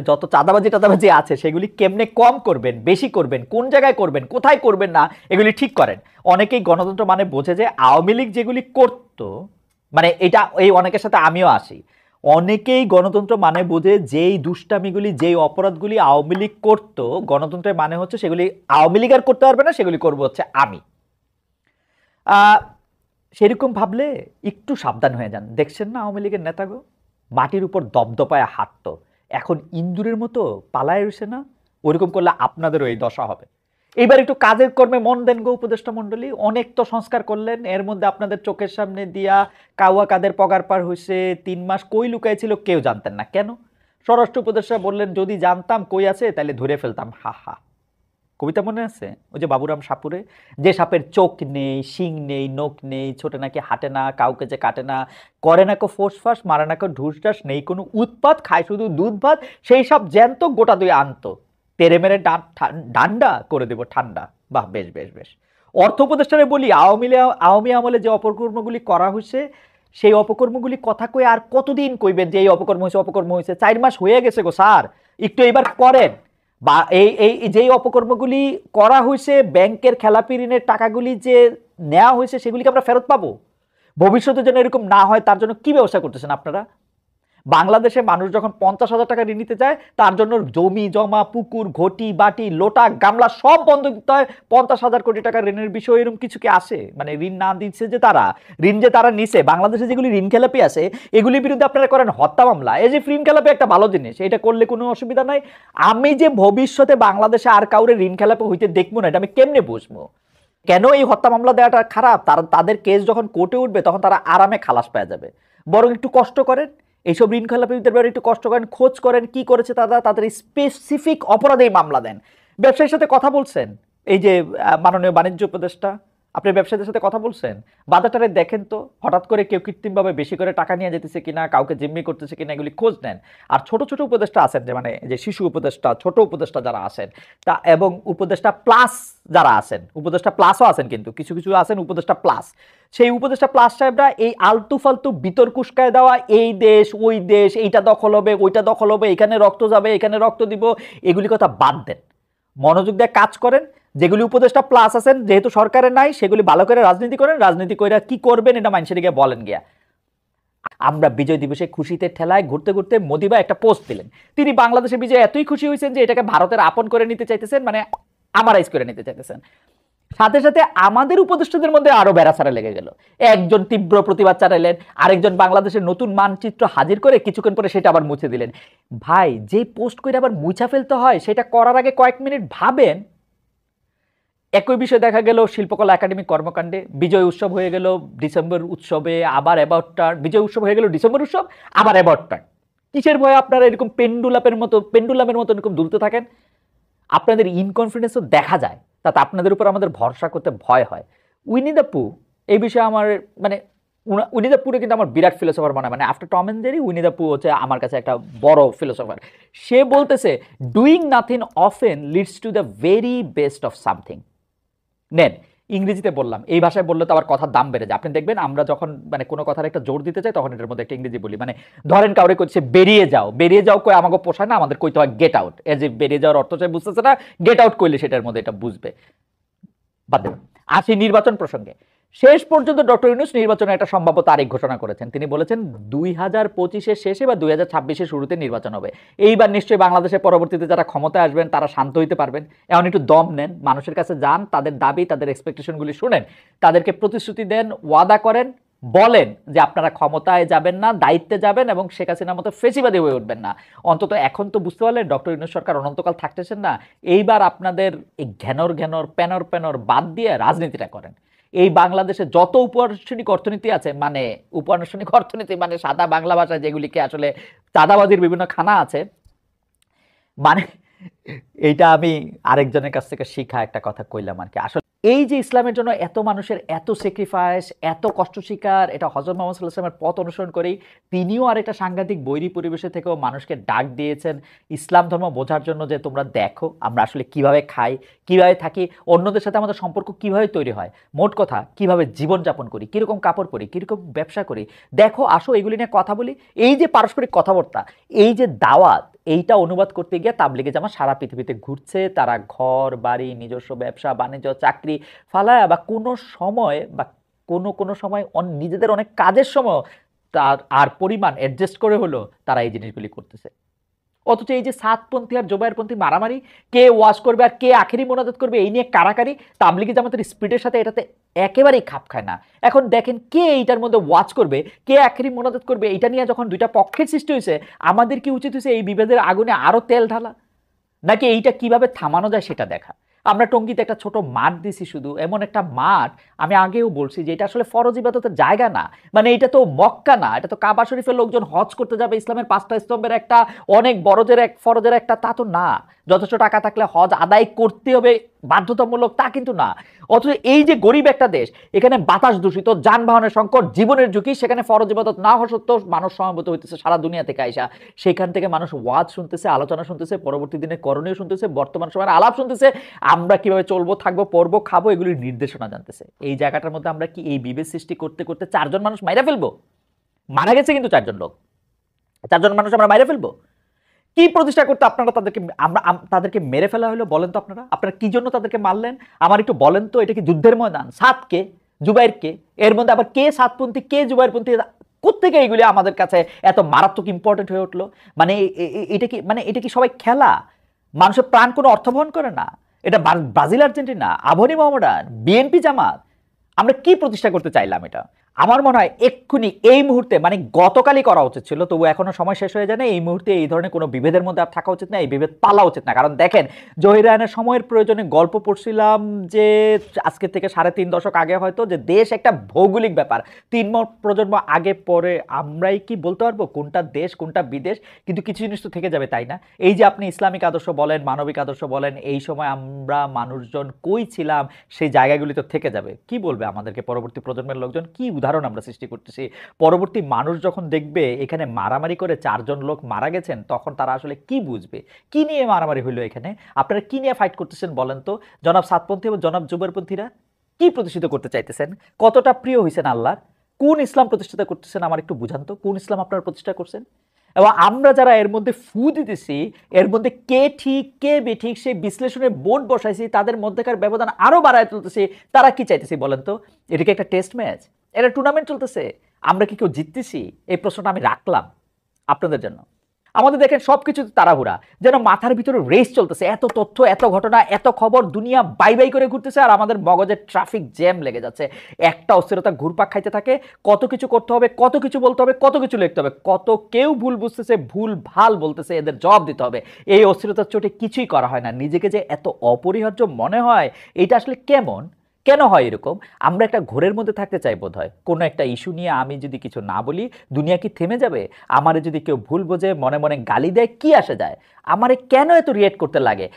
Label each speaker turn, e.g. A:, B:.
A: যত চাঁদাবাজি টাদাবাজি আছে সেগুলি কেমনে কম করবেন, বেশি করবেন, কোন জায়গায় করবেন, কোথায় করবেন না, এগুলি ঠিক করেন। অনেকেই গণতন্ত্র মানে বোঝে যে আওয়ামী লীগ যেগুলি করতো, মানে এটা এই অনেকের সাথে আমিও আসি, অনেকেই গণতন্ত্র মানে বোঝে যেই দুষ্টামিগুলি, যেই অপরাধগুলি আওয়ামী লীগ করতো, গণতন্ত্রের মানে হচ্ছে সেগুলি আওয়ামী লীগ আর করতে পারবে না, সেগুলি করবো হচ্ছে আমি। সেরকম ভাবলে একটু সাবধান হয়ে যান। দেখছেন না আওয়ামী লীগের নেতাগো মাটির উপর দপদপায় হাঁটতো, এখন ইন্দুরের মতো পালায় রয়েছে না? ওইরকম করলে আপনাদেরও এই দশা হবে। এইবার একটু কাজের কর্মে মন দেন গো উপদেষ্টা মন্ডলী। অনেক তো সংস্কার করলেন, এর মধ্যে আপনাদের চোখের সামনে দিয়া কাওয়া কাদের পগার পার হয়েছে, 3 মাস কই লুকাইছিল কেউ জানতেন না। কেন? স্বরাষ্ট্র উপদেষ্টা বললেন যদি জানতাম কই আছে তাহলে ধরে ফেলতাম। হা হা। কবিতা মনে আছে ওই যে বাবুরাম সাপুরে, যে সাপের চোখ নেই, শিং নেই, নখ নেই, ছোটে নাকি হাঁটে না, কাউকে যে কাটে না, করে না কো ফোঁসফাস, মারে না কো ঢুসঢাস, নেই কোনো উৎপাত, খায় শুধু দুধ ভাত, সেই সব জ্যান্ত গোটা দুই আনতো, তেরে মেরে ডান্ডা করে দেব ঠান্ডা। বাহ, বেশ বেশ বেশ। অর্থ উপদেষ্টারে বলি আওয়ামী আমলে যে অপকর্মগুলি করা হয়েছে, সেই অপকর্মগুলি কথা কয়ে আর কতদিন কইবেন যে এই অপকর্ম হয়েছে, অপকর্ম হয়েছে? 4 মাস হয়ে গেছে গো স্যার, একটু এবার করেন। বা এই এই যেই অপকর্মগুলি করা হয়েছে, ব্যাংকের খেলাপি ঋণের টাকাগুলি যে নেওয়া হয়েছে, সেগুলিকে আমরা ফেরত পাবো। ভবিষ্যতে যেন এরকম না হয় তার জন্য কি ব্যবস্থা করতেছেন আপনারা? বাংলাদেশে মানুষ যখন 50,000 টাকা ঋণ নিতে যায়, তার জন্য জমি জমা, পুকুর, ঘটি বাটি, লোটা গামলা সব বন্ধ দিতে হয়। 50,000 কোটি টাকা ঋণের বিষয় এরকম কিছু কি আসে? মানে ঋণ না দিচ্ছে যে তারা, ঋণ যে তারা নিছে, বাংলাদেশে যেগুলি ঋণ খেলাপি আছে এগুলির বিরুদ্ধে আপনারা করেন হত্যা মামলা। এই যে ঋণ খেলাপি একটা ভালো জিনিস, এটা করলে কোনো অসুবিধা নাই। আমি যে ভবিষ্যতে বাংলাদেশে আর কাউরে ঋণ খেলাপি হইতে দেখবো না, এটা আমি কেমনে বুঝবো? কেন এই হত্যা মামলা দেওয়াটা খারাপ? তাদের কেস যখন কোর্টে উঠবে তখন তারা আরামে খালাস পেয়ে যাবে। বরং একটু কষ্ট করেন, এইসব ঋণ খেলাপিদের ব্যাপারে একটু কষ্ট করেন, খোঁজ করেন কি করেছে তারা, তাদের স্পেসিফিক অপরাধেই মামলা দেন। ব্যবসায়ীর সাথে কথা বলছেন, এই যে মাননীয় বাণিজ্য উপদেষ্টা, আপনি ব্যবসায়ীদের সাথে কথা বলছেন, বাজারটারে দেখেন তো হঠাৎ করে কেউ কৃত্রিমভাবে বেশি করে টাকা নিয়ে যেতেছে কিনা, কাউকে জিম্মি করতেছে কিনা, এগুলি খোঁজ নেন। আর ছোট ছোট উপদেষ্টা আছেন, যে মানে যে শিশু উপদেষ্টা, ছোট উপদেষ্টা যারা আছেন তা, এবং উপদেষ্টা প্লাস যারা আছেন, উপদেষ্টা প্লাসও আছেন, কিন্তু কিছু কিছু আছেন উপদেষ্টা প্লাস, সেই উপদেষ্টা প্লাস সাহেবরা এই আলতু ফালতু বিতর্ক উস্কায় দেওয়া, এই দেশ ওই দেশ, এইটা দখল হবে ওইটা দখল হবে, এখানে রক্ত যাবে এখানে রক্ত দিব, এগুলি কথা বাদ দেন, মনোযোগ দিয়ে কাজ করেন। যেগুলি উপদেষ্টা প্লাস আছেন, যেহেতু সরকারের নাই, সেগুলি ভালো করে রাজনীতি করেন, রাজনীতি করে কি করবেন এটা মানুষের গিয়ে বলেন গিয়া। আমরা বিজয় দিবসে খুশিতে ঠেলায় ঘুরতে ঘুরতে মোদিবা একটা পোস্ট দিলেন, তিনি বাংলাদেশের বিজয় এতই খুশি হয়েছেন যে এটাকে ভারতের আপন করে নিতে চাইতেছেন, মানে আমারাইজ করে নিতে চাইতেছেন। সাথে সাথে আমাদের উপদেষ্টাদের মধ্যে আরো বেড়াছাড়া লেগে গেল। একজন তীব্র প্রতিবাদ চালাইলেন, আরেকজন বাংলাদেশের নতুন মানচিত্র হাজির করে কিছুক্ষণ পরে সেটা আবার মুছে দিলেন। ভাই, যে পোস্ট করে আবার মুছা ফেলতে হয়, সেটা করার আগে কয়েক মিনিট ভাবেন। একই বিষয় দেখা গেল শিল্পকলা একাডেমি কর্মকাণ্ডে, বিজয় উৎসব হয়ে গেল ডিসেম্বর উৎসবে, আবার অ্যাবাউট টার্ন, বিজয় উৎসব হয়ে গেল ডিসেম্বর উৎসব, আবার অ্যাবাউট টার্ন। কিসের ভয়ে আপনারা এরকম পেন্ডুলামের মতো এরকম দুলতে থাকেন? আপনাদের ইনকনফিডেন্সও দেখা যায়, তাতে আপনাদের উপর আমাদের ভরসা করতে ভয় হয়। উইনি দ্য পু এই বিষয়ে আমার মানে উইনি দ্য পুরে কিন্তু আমার বিরাট ফিলোসফার মনে হয়, মানে after Tom and Jerry Winnie the Pooh হচ্ছে আমার কাছে একটা বড় ফিলোসফার। সে বলতেছে doing nothing often leads to the very best of something. নেন, ইংরেজিতে বললাম, এই ভাষায় বললে তো আবার কথার দাম বেড়ে যায়। আপনি দেখবেন আমরা যখন মানে কোনো কথার একটা জোর দিতে চাই তখন এটার মধ্যে একটা ইংরেজি বলি, মানে ধরেন কাউরে করছে বেরিয়ে যাও, বেরিয়ে যাও কই আমাকে পোষায় না, আমাদের কইতে হয় গেট আউট। এজ এ বেরিয়ে যাওয়ার অর্থ চাই বুঝতেছে না, গেট আউট করলে সেটার মধ্যে এটা বুঝবে। বাদ দেবেন। আসি নির্বাচন প্রসঙ্গে। শেষ পর্যন্ত ডক্টর ইউনূস নির্বাচনের একটা সম্ভাব্য তারিখ ঘোষণা করেছেন। তিনি বলেছেন 2025-এর শেষে বা 2026-এর শুরুতে নির্বাচন হবে। এইবার নিশ্চয়ই বাংলাদেশের পরবর্তীতে যারা ক্ষমতায় আসবেন তারা শান্ত হইতে পারবেন। এখন একটু দম নেন, মানুষের কাছে যান, তাদের দাবি তাদের এক্সপেকটেশনগুলি শুনেন, তাদেরকে প্রতিশ্রুতি দেন, ওয়াদা করেন, বলেন যে আপনারা ক্ষমতায় যাবেন না, দায়িত্বে যাবেন এবং শেখ হাসিনার মতো ফেসিবাদী হয়ে উঠবেন না। অন্তত এখন তো বুঝতে পারলেন ডক্টর ইউনূস সরকার অনন্তকাল থাকতেছেন না। এইবার আপনাদের এই ঘ্যানর প্যানর বাদ দিয়ে রাজনীতিটা করেন। এই বাংলাদেশে যত উপানুষ্ঠানিক অর্থনীতি আছে, মানে উপানুষ্ঠানিক অর্থনীতি মানে সাদা বাংলা ভাষায় যেগুলিকে আসলে চাঁদাবাজির বিভিন্ন খানা আছে, মানে এইটা আমি আরেকজনের কাছ থেকে শিখা একটা কথা কইলাম আর কি। আসলে এই যে ইসলামের জন্য এত মানুষের এত স্যাক্রিফাইস, এত কষ্ট স্বীকার, এটা হযরত মুহাম্মদ সাল্লাল্লাহু আলাইহি ওয়াসাল্লামের পথ অনুসরণ করেই তিনিও আরেকটা সাংঘাতিক বৈরী পরিবেশে থেকেও মানুষকে ডাক দিয়েছেন ইসলাম ধর্ম বোঝার জন্য, যে তোমরা দেখো আমরা আসলে কিভাবে খাই, কিভাবে থাকি, অন্যদের সাথে আমাদের সম্পর্ক কিভাবে তৈরি হয়, মোট কথা কিভাবে জীবনযাপন করি, কিরকম কাপড় পরি, কিরকম ব্যবসা করি, দেখো আসো এগুলি নিয়ে কথা বলি। এই যে পারস্পরিক কথাবার্তা, এই যে দাওয়াত, এইটা অনুবাদ করতে গিয়ে তাবলিগে জামাত সারা পৃথিবীতে ঘুরছে। তারা ঘর বাড়ি, নিজস্ব ব্যবসা বাণিজ্য, চাকরি ফালায়া বা কোনো সময় বা কোনো সময় নিজেদের অনেক কাজের সময় তার আর পরিমাণ অ্যাডজাস্ট করে হলো তারা এই জিনিসগুলি করতেছে। অথচ এই যে সাতপন্থী আর জোবায়েরপন্থী মারামারি, কে ওয়াজ করবে আর কে আখেরি মোনাজাত করবে, এই নিয়ে কারাকারি তাবলিগি জামাতের স্পিডের সাথে এটাতে একেবারেই খাপ খায় না। এখন দেখেন কে এইটার মধ্যে ওয়াজ করবে, কে আখেরি মোনাজাত করবে, এটা নিয়ে যখন দুইটা পক্ষের সৃষ্টি হয়েছে, আমাদের কি উচিত হয়েছে এই বিভেদের আগুনে আরো তেল ঢালা, নাকি এইটা কিভাবে থামানো যায় সেটা দেখা? আমরা টঙ্গীতে একটা ছোট মাঠ দিছি, শুধু এমন একটা মাঠ, আমি আগেও বলছি যে এটা আসলে ফরজ ইবাদতের জায়গা না, মানে এটা তো মক্কা না, এটা তো কাবা শরীফের লোকজন হজ করতে যাবে, ইসলামের 5টা স্তম্ভের একটা, অনেক বড়জের এক ফরজের একটা, তা তো না। যথেষ্ট টাকা থাকলে হজ আদায় করতে হবে বাধ্যতামূলক, তা কিন্তু না। অথচ এই যে গরিব একটা দেশ, এখানে বাতাস দূষিত, যানবাহনের সংকট, জীবনের ঝুঁকি, সেখানে ফরজ ইবাদত না হওয়া সত্ত্বেও মানুষ সমবেত হইতেছে সারা দুনিয়া থেকে আইসা, সেখান থেকে মানুষ ওয়াজ শুনতেছে, আলোচনা শুনতেছে, পরবর্তী দিনের করণীয় শুনতেছে, বর্তমান সময়ের আলাপ শুনতেছে, আমরা কিভাবে চলবো, থাকবো, পড়বো, খাবো, এগুলির নির্দেশনা জানতেছে। এই জায়গাটার মধ্যে আমরা কি এই বিভেদ সৃষ্টি করতে করতে 4 জন মানুষ মাইরা ফেলবো? মারা গেছে কিন্তু 4 জন লোক, 4 জন মানুষ আমরা মাইরা ফেলবো? কি প্রতিষ্ঠা করতে আপনারা তাদেরকে তাদেরকে মেরে ফেলা হলো বলেন তো? আপনারা কি জন্য তাদেরকে মারলেন আমার একটু বলেন তো? এটা কি যুদ্ধের ময়দান? সাতকে, জুবাইরকে, এর মধ্যে আবার কে সাতপন্থী কে জুবাইরপন্থী, কোত্থেকে এইগুলি আমাদের কাছে এত মারাত্মক ইম্পর্টেন্ট হয়ে উঠলো? মানে এটা কি সবাই খেলা? মানুষের প্রাণ কোনো অর্থ বহন করে না? এটা Brazil Argentina, Abahani Mohammedan, BNP Jamaat, আমরা কি প্রতিষ্ঠা করতে চাইলাম? এটা আমার মনে হয় এক্ষুনি এই মুহূর্তে, মানে গতকালই করা উচিত ছিল, তবু এখনো সময় শেষ হয়ে যায় না। এই মুহূর্তে এই ধরনের কোনো বিভেদের মধ্যে আর থাকা উচিত না, এই বিভেদ পালা উচিত না। কারণ দেখেন, জহির রায়হানের সময়ের প্রয়োজনে গল্প পড়ছিলাম যে আজকে থেকে 3.5 দশক আগে হয়তো, যে দেশ একটা ভৌগোলিক ব্যাপার, 3 প্রজন্ম আগে পরে আমরাই কি বলতে পারবো কোনটা দেশ কোনটা বিদেশ? কিন্তু কিছু জিনিস তো থেকে যাবে, তাই না? এই যে আপনি ইসলামিক আদর্শ বলেন, মানবিক আদর্শ বলেন, এই সময় আমরা মানুষজন কই ছিলাম, সেই জায়গাগুলি তো থেকে যাবে। কি বলবে আমাদেরকে পরবর্তী প্রজন্মের লোকজন? কি উদাহরণ আমরা সৃষ্টি করতেছি? পরবর্তী মানুষ যখন দেখবে এখানে মারামারি করে 4 জন লোক মারা গেছেন, তখন তারা আসলে কি বুঝবে? কি নিয়ে মারামারি হইলো এখানে? আপনারা কি নিয়ে ফাইট করতেছেন বলেন তো? জনাব সাতপন্থী এবং জনাব জুবাইরপন্থীরা কি প্রতিষ্ঠিত করতে চাইতেছেন? কতটা প্রিয় হয়েছেন আল্লাহর? কোন ইসলাম প্রতিষ্ঠিত করতেছেন আমার একটু বুঝান তো, কোন ইসলাম আপনারা প্রতিষ্ঠা করছেন? এবং আমরা যারা এর মধ্যে ফু দিতেছি, এর মধ্যে কে ঠিক কে বেঠিক সেই বিশ্লেষণের বোর্ড বসাইছি, তাদের মধ্যেকার ব্যবধান আরো বাড়ায় তুলতেছি, তারা কি চাইতেছি বলেন তো? এটা কি একটা টেস্ট ম্যাচ? এটা টুর্নামেন্ট চলতেছে? আমরা কি কেউ জিততেছি? এই প্রশ্নটা আমি রাখলাম আপনাদের জন্য। আমাদের দেখেন সবকিছু তাড়াহুড়া, যেন মাথার ভিতরে রেস চলতেছে, এত তথ্য, এত ঘটনা, এত খবর, দুনিয়া বাই বাই করে ঘুরতেছে, আর আমাদের মগজে ট্রাফিক জ্যাম লেগে যাচ্ছে। একটা অস্থিরতা ঘুরপাক খাইতে থাকে, কত কিছু করতে হবে, কত কিছু বলতে হবে, কত কিছু লিখতে হবে, কত কেউ ভুল বুঝতেছে, ভুল ভাল বলতেছে, এদের জবাব দিতে হবে। এই অস্থিরতার চোটে কিছুই করা হয় না। নিজেকে যে এত অপরিহার্য মনে হয়, এটা আসলে কেন হয় এরকম? আমরা একটা ঘোরের মধ্যে থাকতে চাই বোধ হয়। কোনো একটা ইস্যু নিয়ে আমি যদি কিছু না বলি, দুনিয়া কি থেমে যাবে? আমারে যদি কেউ ভুল বোঝে, মনে মনে গালি দেয়, কি আসে যায়? আমারে কেন এত রিয়েক্ট করতে লাগে?